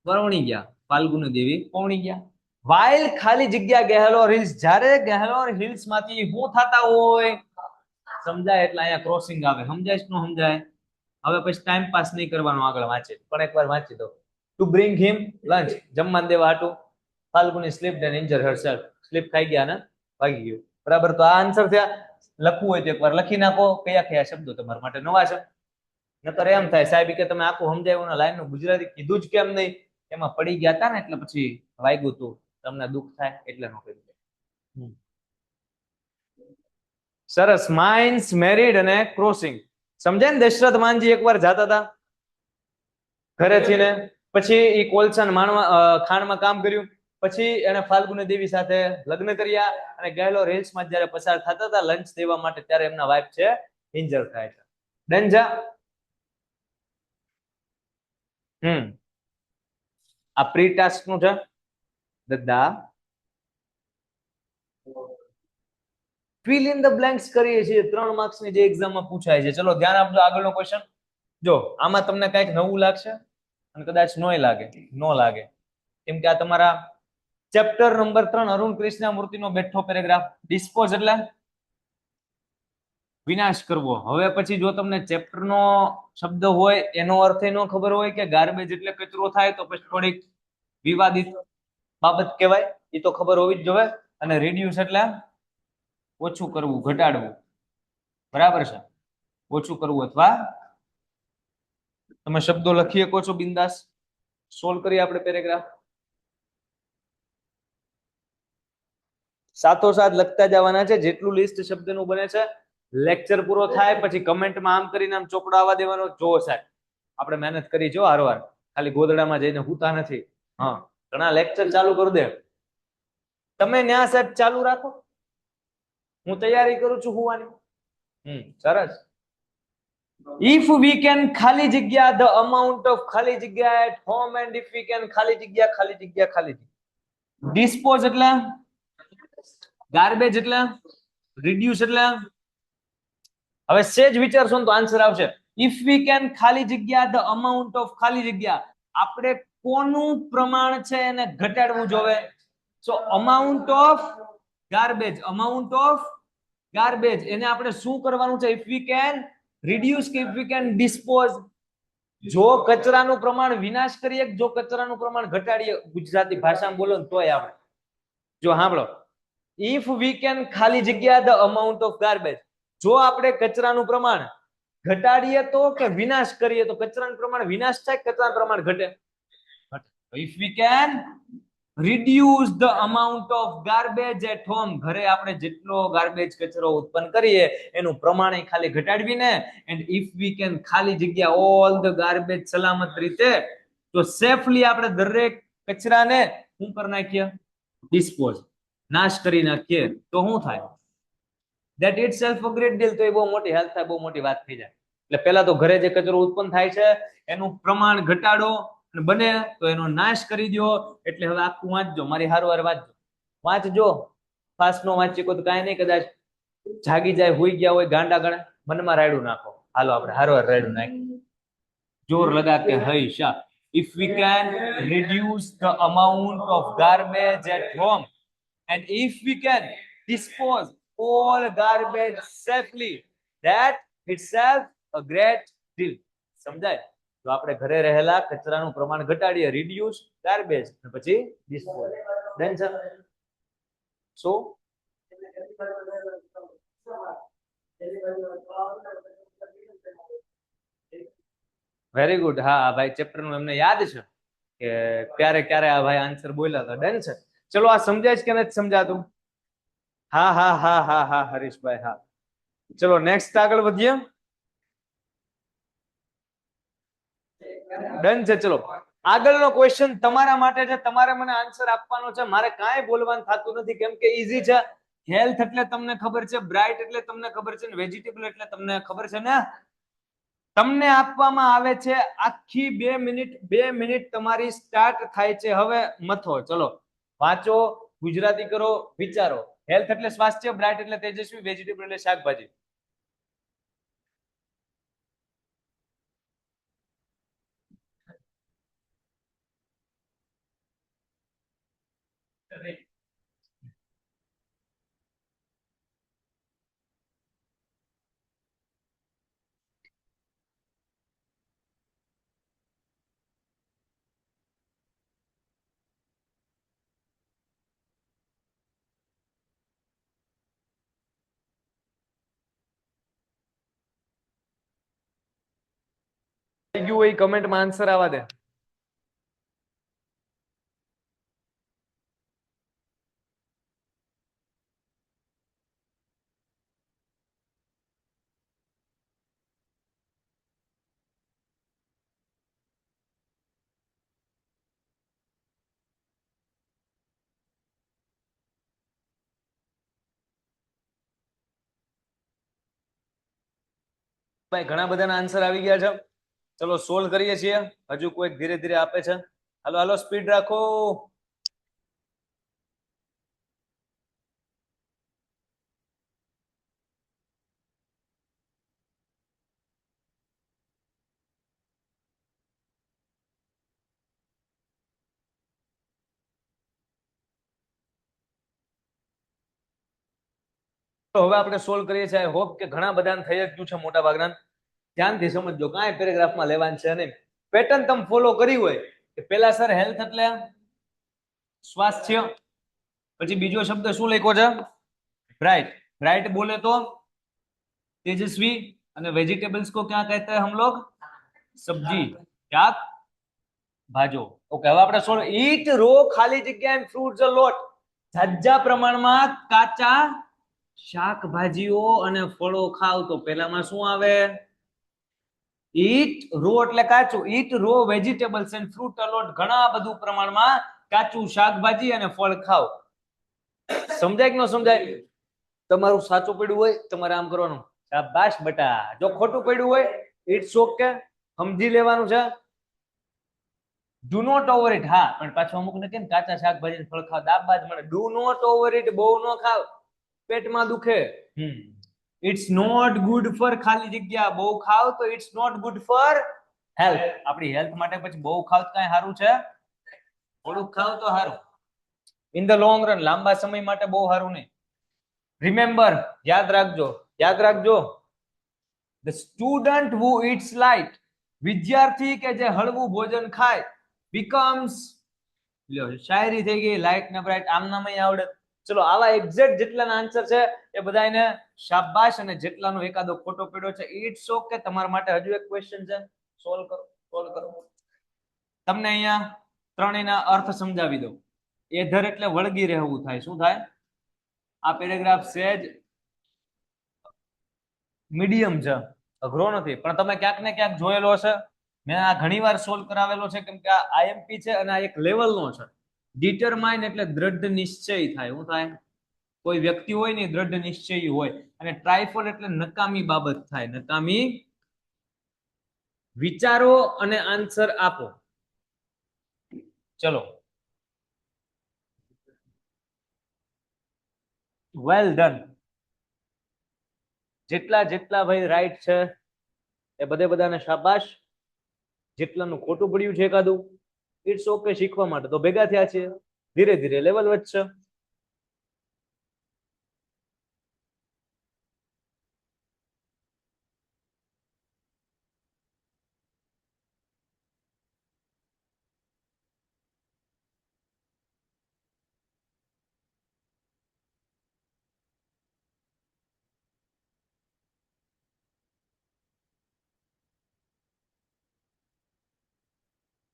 વરવણી ગયા. ફાલ્ગુની દેવી પૌણી ગયા. વાઇલ ખાલી જગ્યા ગહેલોર હિલ્સ, જ્યારે ગહેલોર હિલ્સ માંથી શું થતા હોય સમજાય એટલે અહીંયા ક્રોસિંગ આવે. સમજાય શું સમજાય? હવે પછી ટાઈમ પાસ નહીં કરવાનો, આગળ વાંચે પણ એકવાર વાંચી દો. ટુ બ્રિંગ હિમ લંચ, જમવાન દેવા હાટુ. Falguni sleep and injure herself, sleep ખાઈ ગયા ને ભાગી ગયું. બરાબર, તો આ આન્સર થયા. લખવું હોય તો એકવાર લખી નાખો કયા કયા શબ્દો તમારા માટે નવા છે. નતર એમ થાય સાહેબ કે તમે આખું સમજાવ્યું ને લાઈન નું ગુજરાતી કીધું જ કેમ નહીં, એમાં પડી ગયા હતા ને એટલે પછી વાગ્યું તું. તમને દુઃખ થાય એટલે નો કર્યું. સરસ. માઇન્સ, મેરીડ અને ક્રોસિંગ સમજાય ને? દશરથ માનજી એકવાર જાતા હતા ઘરેથી ને, પછી એ કોલસા માણવા ખાણમાં કામ કર્યું, પછી એને ફાલ્ગુની દેવી સાથે લગ્ન કર્યા, અને ગહેલોર હિલ્સમાં જ્યારે પસાર થતા હતા લંચ દેવા માટે, ત્યારે એમના વાઇફ છે ઇન્જર થાય છે. ડંજા. આ પ્રી ટાસ્ક નું છે દદ્દા. ફિલ ઇન ધ બ્લેન્ક્સ કરીએ છીએ 3 માર્ક્સ ની જે એક્ઝામમાં પૂછાય છે. ચલો ધ્યાન આપજો. આગળનો ક્વેશ્ચન, જો આમાં તમને કઈક નવું લાગશે અને કદાચ નોય લાગે, નો લાગે, કેમ કે આ તમારા ચેપ્ટર નંબર 3 અરુણ કૃષ્ણમૂર્તિનો બેઠો પેરેગ્રાફ. ડિસ્પોઝ એટલે વિનાશ કરવો. હવે પછી જો તમને ચેપ્ટરનો શબ્દ હોય એનો અર્થ ન ખબર હોય કે ગાર્બેજ એટલે કચરો થાય તો પછી થોડીક વિવાદિત બાબત કહેવાય, એ તો ખબર હોવી જ જોઈએ. અને રિડ્યુસ એટલે ઓછું કરવું, ઘટાડવું, બરાબર છે, ઓછું કરવું. અથવા તમે શબ્દો લખી શકો છો બિંદાસ. સોલ્વ કરીએ આપણે પેરેગ્રાફ. સાથોસાથ લખતા જવાના છે જેટલું લિસ્ટ શબ્દનું બને છે. લેક્ચર પૂરો થાય પછી કમેન્ટમાં આમ કરીને આમ ચોપડો આવવા દેવાનો. જો સાહેબ આપણે મહેનત કરી જો હારવાર, ખાલી ગોદડામાં જઈને હુતા નથી. હા, ઘણા લેક્ચર ચાલુ કરી દે, તમે ન્યા સાહેબ ચાલુ રાખો, હું તૈયારી કરું છું હુવાની. સરસ. if we can ખાલી જગ્યા the amount of ખાલી જગ્યા at home and if we can ખાલી જગ્યા ખાલી જગ્યા ખાલી જગ્યા. dispose એટલે ગાર્બેજ એટલે રિડ્યુસ એટલે હવે સેજ વિચારશો તો આન્સર આવશે. if we can ખાલી જગ્યા the amount of ખાલી જગ્યા, આપણે કોનું પ્રમાણ છે એને ઘટાડવું જોવે. so amount of garbage, amount of garbage એને આપણે શું કરવાનું છે? if we can reduce કે if we can dispose. જો કચરાનું પ્રમાણ વિનાશ કરીએ, જો કચરાનું પ્રમાણ ઘટાડીએ, ગુજરાતી ભાષામાં બોલો ને તોય આપણે જો સાંભળો, if we can ખાલી જગ્યા the amount of garbage, જો આપણે કચરાનું પ્રમાણ ઘટાડીએ તો કે વિનાશ કરીએ તો કચરાનું પ્રમાણ વિનાશ થાય, કચરાનું પ્રમાણ ઘટે. if we can reduce the amount of garbage at home, ઘરે આપણે જેટલો ગાર્બેજ કચરો ઉત્પન્ન કરીએ એનું પ્રમાણ ખાલી ઘટાડવીને, and if we can ખાલી જગ્યા all the garbage સલામત રીતે, તો સેફલી આપણે દરેક કચરાને શું કરી નાખીએ? ડિસ્પોઝ, નાશ કરી નાખીએ તો શું થાય? that itself a great deal. તો એ બહુ મોટી હેલ્પ થાય, બહુ મોટી વાત થઈ જાય. એટલે પહેલા તો ઘરે જે કચરો ઉત્પન્ન થાય છે એનું પ્રમાણ ઘટાડો અને બને તો એનો નાશ કરી દો. એટલે હવે આખું વાંચજો, મારી હારવાર વાંચજો. ફાસ્ટ નો વાંચી તો કાંઈ નહીં, કદાચ જાગી જાય, હુઈ ગયા હોય, ગાંડા ગણે, મનમાં રાયડું નાખો. હાલો આપણે હારવાર રાયડું નાખી, જોર લગા કે હૈશા. if we can reduce the amount of garbage at home and if we can dispose all garbage safely, that itself a great deal. સમજાય? તો આપણે ઘરે રહેલા કચરાનું પ્રમાણ ઘટાડીએ, રિડ્યુસ ગાર્બેજ, પછી ડિસ્પોઝ. ડન છે? સો વેરી ગુડ. હા ભાઈ, ચેપ્ટર નું એમને યાદ છે કે ક્યારે ક્યારે આ ભાઈ આન્સર બોલ્યા હતા. ડન છે? ચલો, આ સમજાય છે કે નથી સમજાતું? હા હા હા હા હા હરીશભાઈ, હા. ચલો નેક્સ્ટ આગળ વધીએ. ડન છે? ચલો આગળનો ક્વેશ્ચન તમારા માટે છે, તમારે મને આન્સર આપવાનો છે. મારે કાંઈ બોલવાનું થતું નથી કેમ કે ઈઝી છે. હેલ્થ એટલે તમને ખબર છે, બ્રાઇટ એટલે તમને ખબર છે, વેજીટેબલ એટલે તમને ખબર છે ને. તમને આપવામાં આવે છે આખી 2 મિનિટ તમારી સ્ટાર્ટ થાય છે હવે. મથો, ચલો વાંચો, ગુજરાતી કરો, વિચારો. હેલ્થ એટલે સ્વાસ્થ્ય, બ્રાઇટ એટલે તેજસ્વી, વેજીટેબલ એટલે શાકભાજી. થઈ ગયું હોય કમેન્ટમાં આન્સર આવવા દે. ભાઈ ઘણા બધાના આન્સર આવી ગયા છે. ચલો સોલ્વ કરીએ છીએ. હજુ કોઈ ધીરે ધીરે આપે છે. હાલો હાલો, સ્પીડ રાખો. તો હવે આપણે સોલ્વ કરીએ છીએ. આઈ હોપ કે ઘણા બધાને થઈ જ ગયું છે, મોટા ભાગના. ધ્યાનથી સમજજો, કાંઈ પેરેગ્રાફમાં લેવાનું છે નહીં. પેટર્ન તમે ફોલો કરી હોય કે પેલા સર હેલ્થ એટલે સ્વાસ્થ્ય, પછી બીજો શબ્દ શું લખ્યો છે? ब्राइट. ब्राइट बोले तो तेजस्वी, અને वेजिटेबल्स को क्या कहते हैं हम लोग? सब्जी, શાક, ભાજો. ઓકે, હવે આપણે સોલ્વ. ઈટ રો ખાલી જગ્યા ફ્રૂટ્સ અ લોટ. ઝાઝા પ્રમાણમાં કાચા શાકભાજીઓ અને ફળો ખાવ તો પેલામાં શું આવે? ઈટ રો એટલે કાચું. ઈટ રો વેજીટેબલ્સ એન્ડ ફ્રૂટ અ લોટ. ઘણા બધું પ્રમાણમાં કાચું શાકભાજી અને ફળ ખાવ. સમજાય કે ન સમજાય? તમારું સાચું પડ્યું હોય તમારે આમ કરવાનું, શાબાશ બટા. જો ખોટું પડ્યું હોય ઇટ્સ ઓકે, સમજી લેવાનું છે. Do not overeat. હા, પણ પાછું અમુક ને કેમ કાચા શાકભાજી ફળ ખાવ દાબ બાદ મળે. ડુ નોટ ઓવર ઇટ, બહુ ન ખાવ, પેટમાં દુખે. ઇટ્સ નોટ ગુડ ફોર ખાલી જગ્યા. બહુ ખાવ તો it's not good for health. આપણી હેલ્થ માટે પછી બહુ ખાવ તો કઈ સારું છે? થોડુંક ખાવ તો સારું. ઇન ધ લોંગ રન, લાંબા સમય માટે બહુ સારું નહીં. રિમેમ્બર, યાદ રાખજો, યાદ રાખજો. The student who it's light. વિદ્યાર્થી કે જે હળવું ભોજન ખાય બીકમ્સ. શાયરી થઈ ગઈ. લાઇટ ને બ્રાઇટ આમ નામ આવડે. ચલો, આવા એક્ઝેક્ટ જેટલાના આન્સર છે એ બધાને શાબાશ. અને જેટલાનો એકાદો ખોટો પડ્યો છે ઇટ્સ ઓકે. તમારા માટે હજુ એક ક્વેશ્ચન છે, સોલ્વ કરો, સોલ્વ કરો. તમને અહીંયા ત્રણેયના અર્થ સમજાવી દઉં. એધર એટલે વળગી રહેવું થાય. શું થાય? આ પેરેગ્રાફ સેજ મીડિયમ છે, અઘરો નથી, પણ તમે ક્યાંક ને ક્યાંક જોયેલો હશે. મેં આ ઘણીવાર સોલ્વ કરાવેલો છે, કેમ કે આ આઈએમપી છે અને આ એક લેવલનો છે. ડિટરમાઇન એટલે દ્રઢ નિશ્ચય થાય. શું થાય? કોઈ વ્યક્તિ હોય ને દ્રઢ નિશ્ચયી હોય. અને ટ્રાયફોલ એટલે નકામી બાબત થાય. નકામી. વિચારો અને આન્સર આપો. ચલો, વેલ ડન. જેટલા જેટલા ભાઈ રાઈટ છે એ બધાને શાબાશ. જેટલાનું ખોટું પડ્યું છે એકાદું ઇટ્સ ઓકે. શીખવા માટે તો ભેગા થયા છે. ધીરે ધીરે લેવલ વધશે.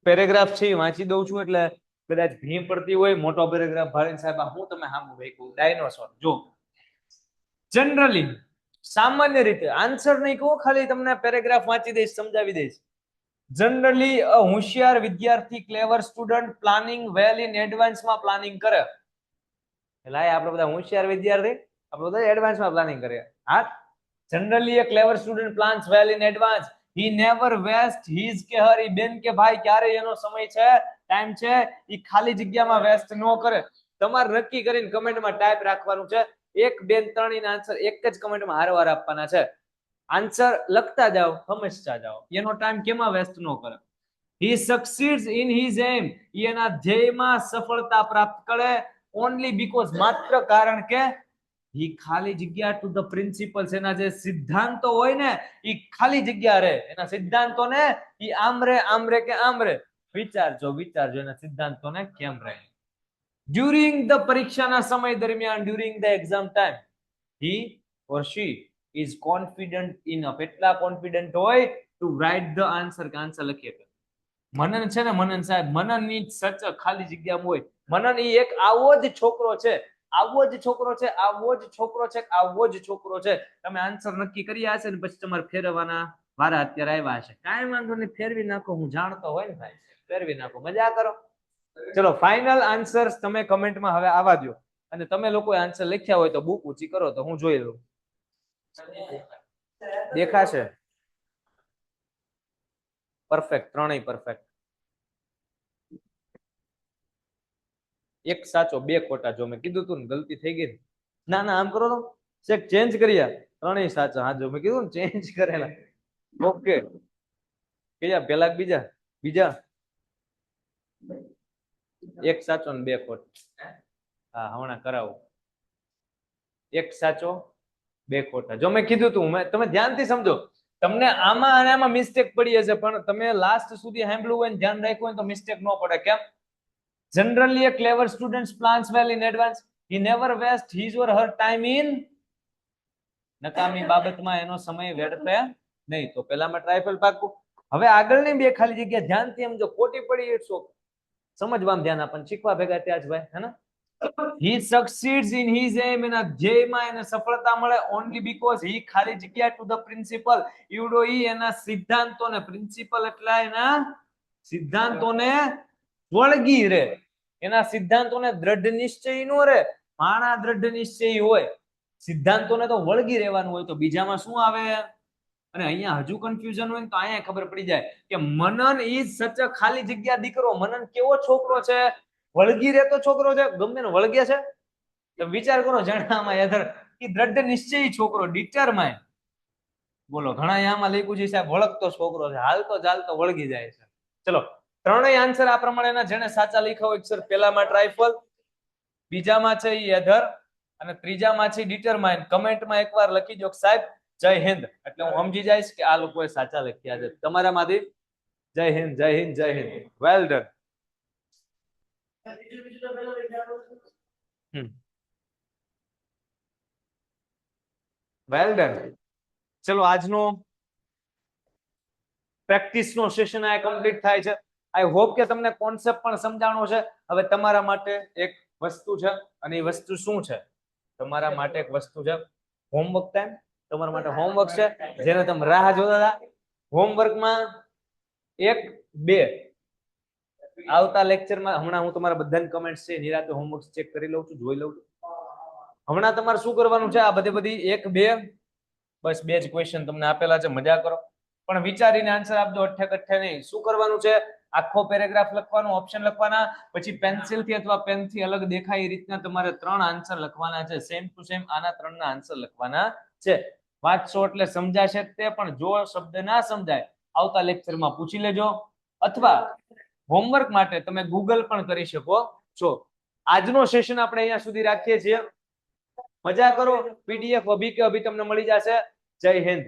પેરેગ્રાફ છે વાંચી દઉં છું, એટલે કદાચ ભીમ પડતી હોય. મોટો પેરેગ્રાફ ભારે સાહેબ હું તમે સામું ભેગું ડાયનોસોર. જો જનરલી સામાન્ય રીતે આન્સર નહીં કહું, ખાલી તમને પેરેગ્રાફ વાંચી દઈશ, સમજાવી દઈશ. જનરલી અ હોશિયાર વિદ્યાર્થી, ક્લેવર સ્ટુડન્ટ, પ્લાનિંગ વેલ ઇન એડવાન્સમાં પ્લાનિંગ કરે. એટલે આપણે બધા હોશિયાર વિદ્યાર્થી, આપણે બધા એડવાન્સમાં પ્લાનિંગ કરીએ. હા, generally a clever student plans well in advance. He never waste his કે her, ઈ બેન કે ભાઈ ક્યારે એનો સમય છે, ટાઈમ છે, ઈ ખાલી જગ્યામાં વેસ્ટ ન કરે. તમારે નક્કી કરીને કમેન્ટમાં ટાઈપ રાખવાનું છે. એક બેન ત્રણ ના આન્સર એક જ કમેન્ટમાં હારવાર આપવાના છે. આન્સર લખતા જાઓ, સમજતા જાઓ. એનો ટાઈમ કેમાં વેસ્ટ ન કરે. He succeeds in his aim. એના ધ્યેયમાં સફળતા પ્રાપ્ત કરે only because, માત્ર કારણ કે ઈ ખાલી જગ્યા ટુ ધ પ્રિન્સિપલ્સ. એના જે સિદ્ધાંતો હોય ને ઈ ખાલી જગ્યા રહે. એના સિદ્ધાંતોને ઈ આમ રે કે આમ રે. વિચારજો એના સિદ્ધાંતોને કેમ રહે. ડ્યુરિંગ ધ પરીક્ષાના સમય દરમિયાન, during the exam time, he or she is confident enough. એટલા કોન્ફિડન્ટ હોય ટુ રાઇટ ધ આન્સર, કે આન્સર લખીએ. મનન છે ને, મનન સાહેબ, મનન ની સચ ખાલી જગ્યામાં હોય. મનન ઈ એક આવો જ છોકરો છે, આવો જ છોકરો છે, આવો જ છોકરો છે, આવો જ છોકરો છે. તમે આન્સર નક્કી કર્યા હશે ને પછી તમારે ફેરવવાના વારા અત્યારે આવ્યા હશે. કાંઈ વાંધો નહીં, ફેરવી નાખો. હું જાણતો હોય ને ભાઈ, ફેરવી નાખો, મજા કરો. ચલો, ફાઇનલ આન્સર્સ તમે કમેન્ટમાં હવે આવવા દો. અને તમે લોકો આન્સર લખ્યા હોય તો બુક ઊંચી કરો તો હું જોઈ લઉં. દેખાશે? પરફેક્ટ, ત્રણેય પરફેક્ટ. એક સાચો, બે ખોટા. જો મેં કીધું તું ને ગલતી થઈ ગઈ. ના ના, આમ કરો તો ચેક ચેન્જ કર્યા. ત્રણેય સાચા. હા, જો મેં કીધું ને ચેન્જ કરેલા. ઓકે, કયા પેલા બીજા? બીજા. એક સાચો ને બે ખોટ. હા, હમણાં કરાવું. એક સાચો બે ખોટા. જો મેં કીધું તું, તમે ધ્યાનથી સમજો, તમને આમાં અને આમાં મિસ્ટેક પડી હશે, પણ તમે લાસ્ટ સુધી સાંભળ્યું હોય ને ધ્યાન રાખ્યું હોય તો મિસ્ટેક ન પડે. કેમ? Generally, a clever student plans well in advance. He never wastes his or her time in નકામી બાબતમાં એનો સમય વેડફે નહીં. તો પેલામાં ટ્રાયફલ પાકું. હવે આગળની બે ખાલી જગ્યા ધ્યાનથી સમજો. ખોટી પડી એટલો સમજવામાં ધ્યાન આપણ શીખવા ભેગા ત્યાં જ ભાઈ, હે ને? He succeeds in his aim. એના ધ્યેયમાં એને સફળતા મળે only because he ખાલી જગ્યા to the principle. ઈવડો ઈ એના સિદ્ધાંતોને, પ્રિન્સિપલ એટલે એના સિદ્ધાંતોને વળગી રે. એના સિદ્ધાંતોને દ્રઢ નિશ્ચય નો રે. માણા દ્રઢ નિશ્ચય હોય, સિદ્ધાંતોને તો વળગી રહેવાનું હોય. તો બીજામાં શું આવે? અને અહીંયા હજુ કન્ફ્યુઝન હોય ને તો અહીંયા ખબર પડી જાય કે મનન ઈ સચ ખાલી જગ્યા દીકરો. મનન કેવો છોકરો છે? વળગી રહેતો છોકરો છે. ગમે ને વળગે છે. તો વિચાર કરો, જણામાં યધર ઈ દ્રઢ નિશ્ચયી છોકરો, ડિટરમાઇન. બોલો, ઘણા આમાં લખ્યું છે સાહેબ વળગતો છોકરો છે, હાલતો ચાલતો વળગી જાય છે. ચલો, ત્રણેય આન્સર આ પ્રમાણેના જેને સાચા લખ્યા હોય સર, પહેલામાં ટ્રાયફલ, બીજામાં છે ઈ એધર, અને ત્રીજામાં છે ડિટરમાઇન. કમેન્ટમાં એકવાર લખી દો સાહેબ જય હિન્દ, એટલે હું સમજી જઈશ કે આ લોકોએ સાચા લખ્યા છે. તમારામાંથી જય હિન્દ, જય હિન્દ, જય Hind. Well done. Well done. ચલો, આજનો પ્રેક્ટિસ નો સેશન આ કમ્પ્લીટ થાય છે. આઈ હોપ કે તમને કોન્સેપ્ટ પણ સમજાણો છે. હવે તમારા માટે એક વસ્તુ છે, અને એ વસ્તુ શું છે? તમારા માટે એક વસ્તુ છે હોમવર્ક ટાઈમ. તમારા માટે હોમવર્ક છે જેને તમે રાહ જોતા હતા. હોમવર્કમાં 1, 2 આવતા લેક્ચરમાં હમણાં હું તમારા બધાની કમેન્ટ્સ છે નિરાતે હોમવર્ક ચેક કરી લઉં છું, જોઈ લઉં છું. હમણાં તમારે શું કરવાનું છે? આ બધી 1, 2 બસ 2 જ ક્વેશ્ચન તમને આપેલા છે. મજા કરો, પણ વિચારીને આન્સર આપજો. અઠ્ઠે નહીં. શું કરવાનું છે? આખો પેરેગ્રાફ લખવાનો, ઓપ્શન લખવાના, પછી પેન્સિલ થી અથવા પેન થી અલગ દેખાય એ રીતના તમારે 3 આન્સર લખવાના છે. સેમ ટુ સેમ આના 3 ના આન્સર લખવાના છે. વાંચશો એટલે સમજાશે તે, પણ જો શબ્દ ના સમજાય આવતા લેક્ચરમાં પૂછી લેજો, અથવા હોમવર્ક માટે તમે ગૂગલ પણ કરી શકો છો. આજનો સેશન આપણે અહીંયા સુધી રાખીએ છીએ. મજા કરો. પીડીએફ અભી કે અભી તમને મળી જશે. જય હિન્દ.